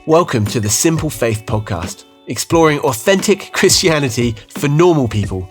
Welcome to the Simple Faith Podcast, exploring authentic Christianity for normal people.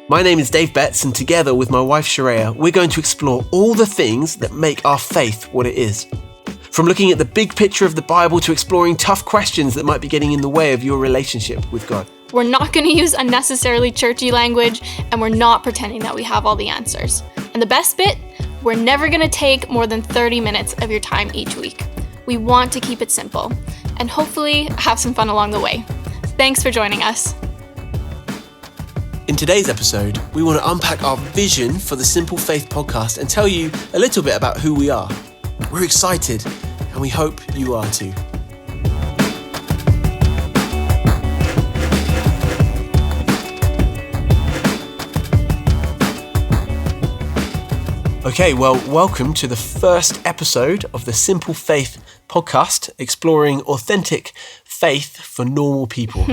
My name is Dave Betts, and together with my wife Sharaya, we're going to explore all the things that make our faith what it is. From looking at the big picture of the Bible to exploring tough questions that might be getting in the way of your relationship with God. We're not going to use unnecessarily churchy language, and we're not pretending that we have all the answers. And the best bit, we're never going to take more than 30 minutes of your time each week. We want to keep it simple, and hopefully have some fun along the way. Thanks for joining us. In today's episode, we want to unpack our vision for the Simple Faith Podcast and tell you a little bit about who we are. We're excited, and we hope you are too. Okay, well, welcome to the first episode of the Simple Faith Podcast, exploring authentic faith for normal people.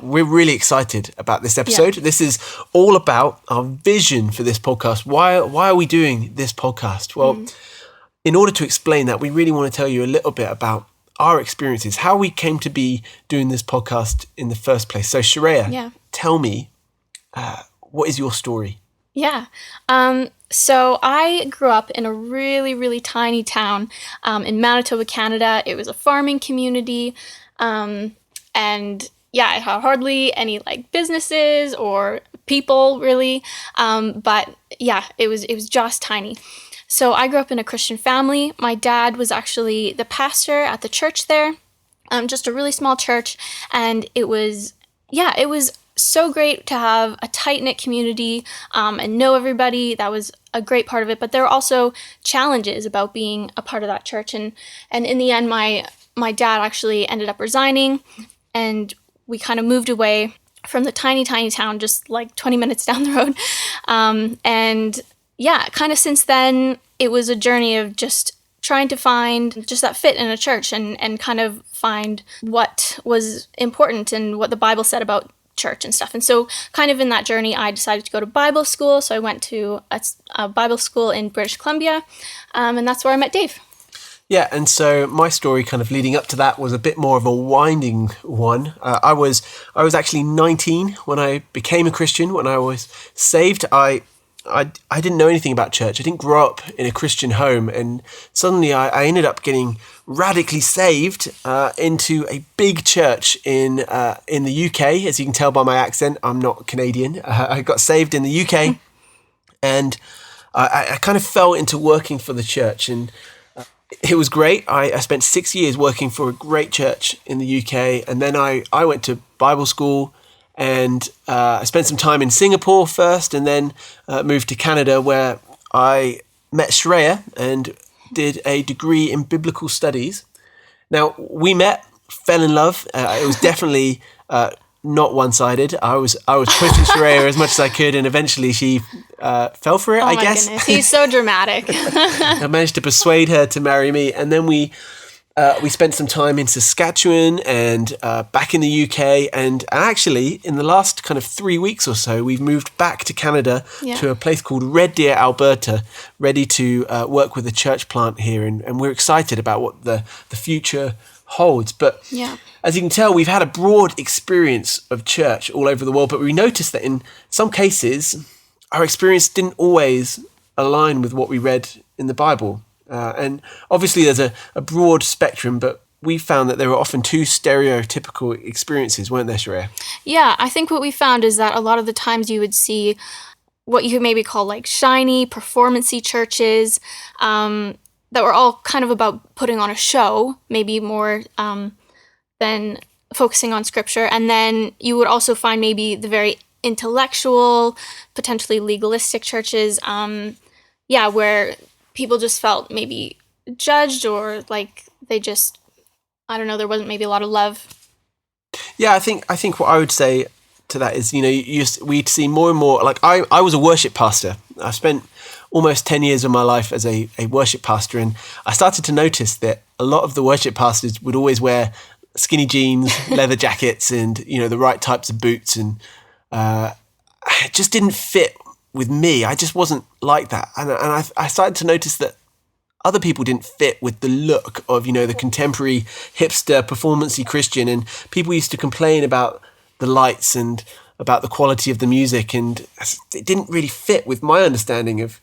We're really excited about this episode. Yeah. This is all about our vision for this podcast. Why are we doing this podcast? Well, in order to explain that, we really want to tell you a little bit about our experiences, how we came to be doing this podcast in the first place. So, Sharaya, tell me, what is your story? Yeah. So I grew up in a really, really tiny town in Manitoba, Canada. It was a farming community. And yeah, it had hardly any businesses or people really. But yeah, it was just tiny. So I grew up in a Christian family. My dad was actually the pastor at the church there, just a really small church. And it was so great to have a tight-knit community and know everybody. That was a great part of it. But there were also challenges about being a part of that church. And in the end, my dad actually ended up resigning, and we kind of moved away from the tiny town, just 20 minutes down the road. And yeah, kind of since then, it was a journey of just trying to find just that fit in a church and kind of find what was important and what the Bible said about church and stuff. And so kind of in that journey, I decided to go to Bible school. So I went to a Bible school in British Columbia, and that's where I met Dave. Yeah, and so my story kind of leading up to that was a bit more of a winding one. I was actually 19 when I became a Christian. When I was saved, I didn't know anything about church. I didn't grow up in a Christian home, and suddenly I ended up getting radically saved into a big church in the UK. As you can tell by my accent, I'm not Canadian. I got saved in the UK, and I kind of fell into working for the church, and it was great. I spent 6 years working for a great church in the UK, and then I went to Bible school. And I spent some time in Singapore first, and then moved to Canada, where I met Sharaya and did a degree in biblical studies. Now, we met, fell in love. It was definitely not one-sided. I was pushing Sharaya as much as I could, and eventually she fell for it, I guess. Goodness. He's so dramatic. I managed to persuade her to marry me, and then we spent some time in Saskatchewan and back in the UK, and actually in the last kind of 3 weeks or so, we've moved back to Canada to a place called Red Deer, Alberta, ready to work with a church plant here, and we're excited about what the future holds. But as you can tell, we've had a broad experience of church all over the world, but we noticed that in some cases, our experience didn't always align with what we read in the Bible. And obviously there's a broad spectrum, but we found that there were often two stereotypical experiences, weren't there, Sharaya? Yeah, I think what we found is that a lot of the times you would see what you could maybe call shiny, performancy churches that were all kind of about putting on a show, maybe more than focusing on scripture. And then you would also find maybe the very intellectual, potentially legalistic churches, where people just felt maybe judged, or they just, I don't know, there wasn't maybe a lot of love. Yeah, I think what I would say to that is, we'd see more and more, I was a worship pastor. I spent almost 10 years of my life as a worship pastor, and I started to notice that a lot of the worship pastors would always wear skinny jeans, leather jackets, and, the right types of boots, and it just didn't fit with me. I just wasn't like that. And I started to notice that other people didn't fit with the look of, the contemporary hipster performancy Christian. And people used to complain about the lights and about the quality of the music. And it didn't really fit with my understanding of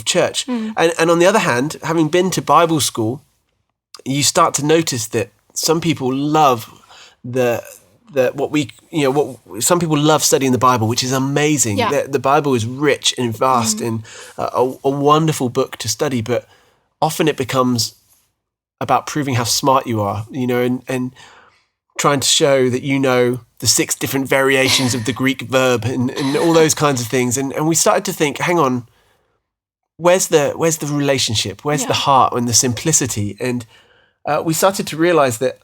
church. And on the other hand, having been to Bible school, you start to notice that some people love some people love studying the Bible, which is amazing. Yeah. The Bible is rich and vast and a wonderful book to study, but often it becomes about proving how smart you are, and trying to show that the 6 different variations of the Greek verb and all those kinds of things. And we started to think, hang on, where's the relationship? Where's the heart and the simplicity? And we started to realize that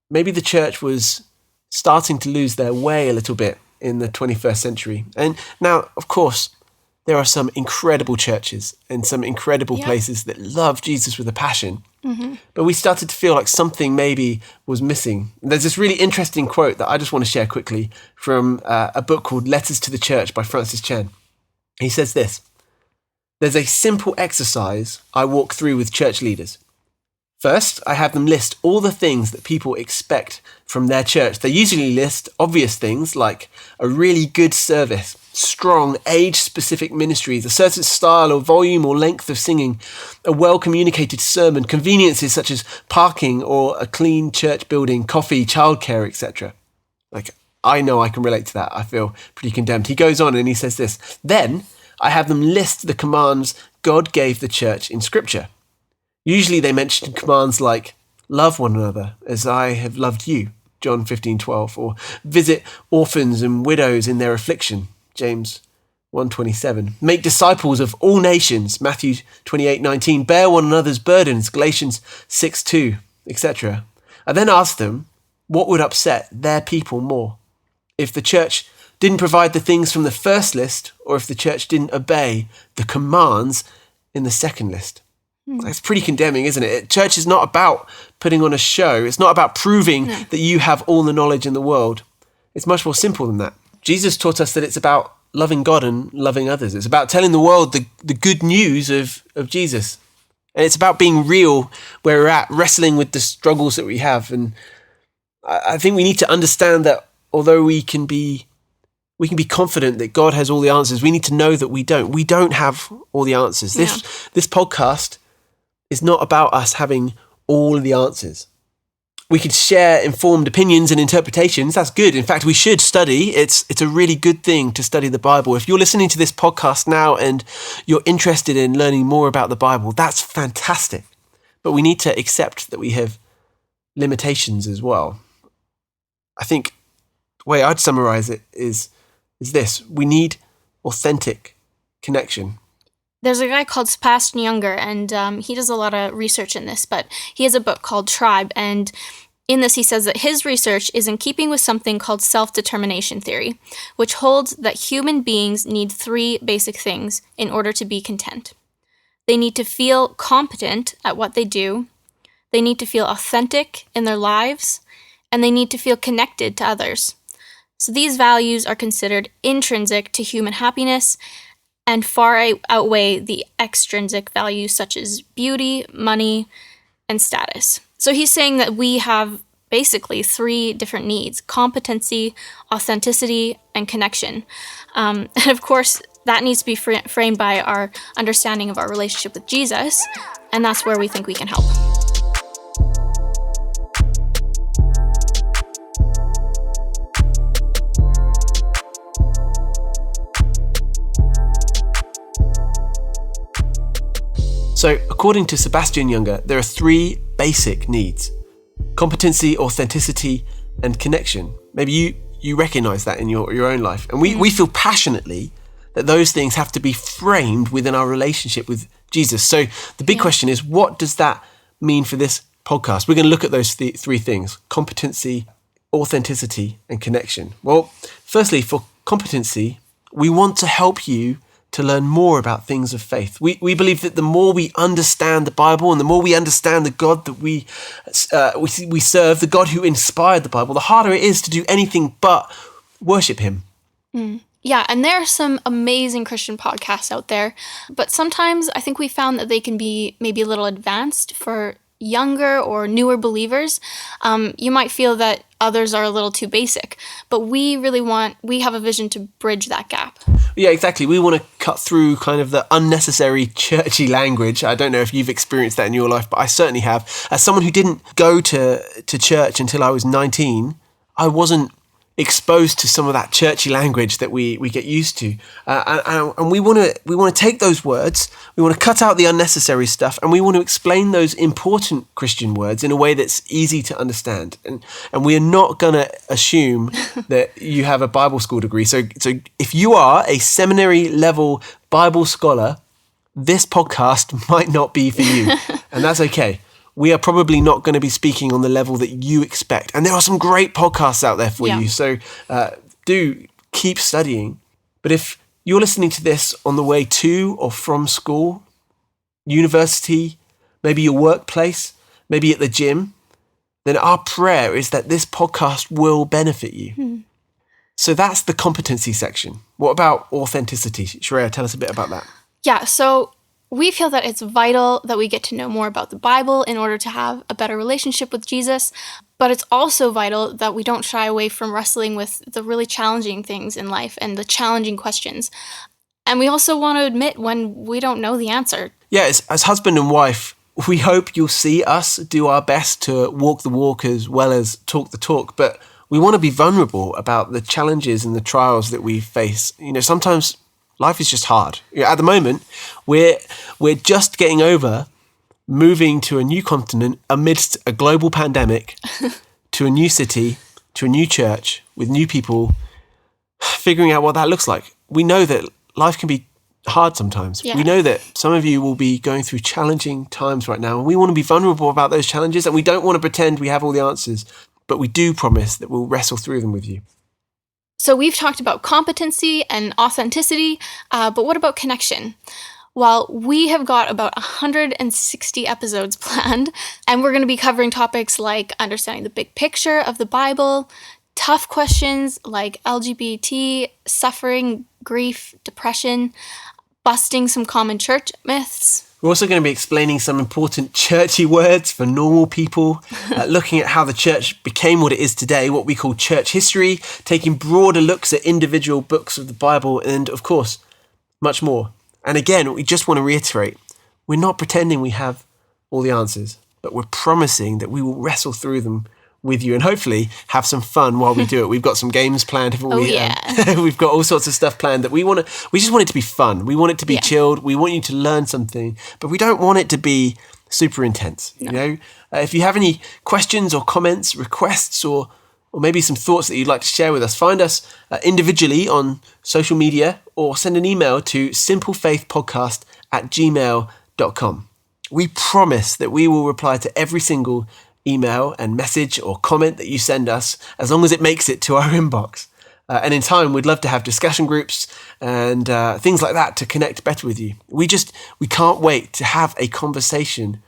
maybe the church was starting to lose their way a little bit in the 21st century. And now, of course, there are some incredible churches and some incredible places that love Jesus with a passion. Mm-hmm. But we started to feel like something maybe was missing. There's this really interesting quote that I just want to share quickly from a book called Letters to the Church by Francis Chan. He says this: "There's a simple exercise I walk through with church leaders. First, I have them list all the things that people expect from their church. They usually list obvious things like a really good service, strong age-specific ministries, a certain style or volume or length of singing, a well-communicated sermon, conveniences such as parking or a clean church building, coffee, childcare, etc." Like, I know I can relate to that. I feel pretty condemned. He goes on and he says this: "Then I have them list the commands God gave the church in Scripture. Usually they mention commands like, love one another as I have loved you, John 15:12, or visit orphans and widows in their affliction, James 1:27. Make disciples of all nations, Matthew 28:19. Bear one another's burdens, Galatians 6:2, etc. I then ask them what would upset their people more, if the church didn't provide the things from the first list, or if the church didn't obey the commands in the second list." That's pretty condemning, isn't it? Church is not about putting on a show. It's not about proving that you have all the knowledge in the world. It's much more simple than that. Jesus taught us that it's about loving God and loving others. It's about telling the world the good news of Jesus. And it's about being real where we're at, wrestling with the struggles that we have. And I think we need to understand that although we can be confident that God has all the answers, we need to know that we don't. We don't have all the answers. This podcast is not about us having all of the answers. We could share informed opinions and interpretations. That's good. In fact, we should study. It's a really good thing to study the Bible. If you're listening to this podcast now and you're interested in learning more about the Bible, that's fantastic. But we need to accept that we have limitations as well. I think the way I'd summarize it is this: we need authentic connection. There's a guy called Sebastian Junger, and he does a lot of research in this, but he has a book called Tribe, and in this he says that his research is in keeping with something called self-determination theory, which holds that human beings need 3 basic things in order to be content. They need to feel competent at what they do, they need to feel authentic in their lives, and they need to feel connected to others. So these values are considered intrinsic to human happiness and far outweigh the extrinsic values such as beauty, money, and status. So he's saying that we have basically 3 different needs: competency, authenticity, and connection. And of course, that needs to be framed by our understanding of our relationship with Jesus, and that's where we think we can help. So, according to Sebastian Junger, there are 3 basic needs: competency, authenticity, and connection. Maybe you recognize that in your own life. And we feel passionately that those things have to be framed within our relationship with Jesus. So the big question is, what does that mean for this podcast? We're going to look at those 3 things: competency, authenticity, and connection. Well, firstly, for competency, we want to help you to learn more about things of faith. We believe that the more we understand the Bible and the more we understand the God that we serve, the God who inspired the Bible, the harder it is to do anything but worship him. Yeah, and there are some amazing Christian podcasts out there, but sometimes I think we found that they can be maybe a little advanced for younger or newer believers. You might feel that others are a little too basic, but we have a vision to bridge that gap. Yeah, exactly. We want to cut through kind of the unnecessary churchy language. I don't know if you've experienced that in your life, but I certainly have. As someone who didn't go to church until I was 19, I wasn't exposed to some of that churchy language that we get used to, and we want to take those words, we want to cut out the unnecessary stuff, and we want to explain those important Christian words in a way that's easy to understand. And we are not going to assume that you have a Bible school degree. So if you are a seminary level Bible scholar, this podcast might not be for you, and that's okay. We are probably not going to be speaking on the level that you expect. And there are some great podcasts out there for you. So do keep studying. But if you're listening to this on the way to or from school, university, maybe your workplace, maybe at the gym, then our prayer is that this podcast will benefit you. So that's the competency section. What about authenticity? Sharaya, tell us a bit about that. Yeah, so we feel that it's vital that we get to know more about the Bible in order to have a better relationship with Jesus, but it's also vital that we don't shy away from wrestling with the really challenging things in life and the challenging questions. And we also want to admit when we don't know the answer. Yeah, as husband and wife, we hope you'll see us do our best to walk the walk as well as talk the talk, but we want to be vulnerable about the challenges and the trials that we face. Sometimes life is just hard. At the moment, we're just getting over moving to a new continent amidst a global pandemic, to a new city, to a new church, with new people, figuring out what that looks like. We know that life can be hard sometimes. Yeah. We know that some of you will be going through challenging times right now, and we want to be vulnerable about those challenges, and we don't want to pretend we have all the answers, but we do promise that we'll wrestle through them with you. So we've talked about competency and authenticity, but what about connection? Well, we have got about 160 episodes planned, and we're going to be covering topics like understanding the big picture of the Bible, tough questions like LGBT, suffering, grief, depression, busting some common church myths. We're also going to be explaining some important churchy words for normal people, looking at how the church became what it is today, what we call church history, taking broader looks at individual books of the Bible, and of course, much more. And again, we just want to reiterate, we're not pretending we have all the answers, but we're promising that we will wrestle through them with you and hopefully have some fun while we do it. We've got some games planned. We've got all sorts of stuff planned that we just want it to be fun. We want it to be chilled. We want you to learn something, but we don't want it to be super intense. No. If you have any questions or comments, requests, or maybe some thoughts that you'd like to share with us, find us individually on social media or send an email to simplefaithpodcast@gmail.com. We promise that we will reply to every single email and message or comment that you send us, as long as it makes it to our inbox. And in time, we'd love to have discussion groups and things like that to connect better with you. We can't wait to have a conversation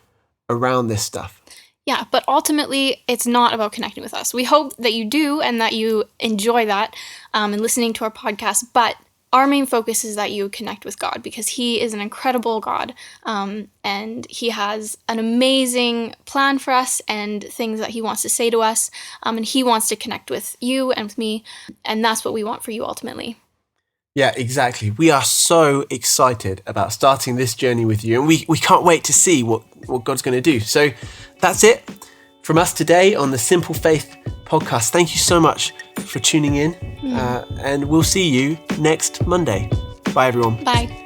around this stuff. Yeah, but ultimately, it's not about connecting with us. We hope that you do and that you enjoy that and listening to our podcast, but our main focus is that you connect with God, because He is an incredible God, and He has an amazing plan for us and things that He wants to say to us, and He wants to connect with you and with me, and that's what we want for you ultimately. Yeah, exactly. We are so excited about starting this journey with you, and we can't wait to see what God's going to do. So that's it from us today on the Simple Faith podcast. Thank you so much for tuning in, and we'll see you next Monday. Bye, everyone. Bye.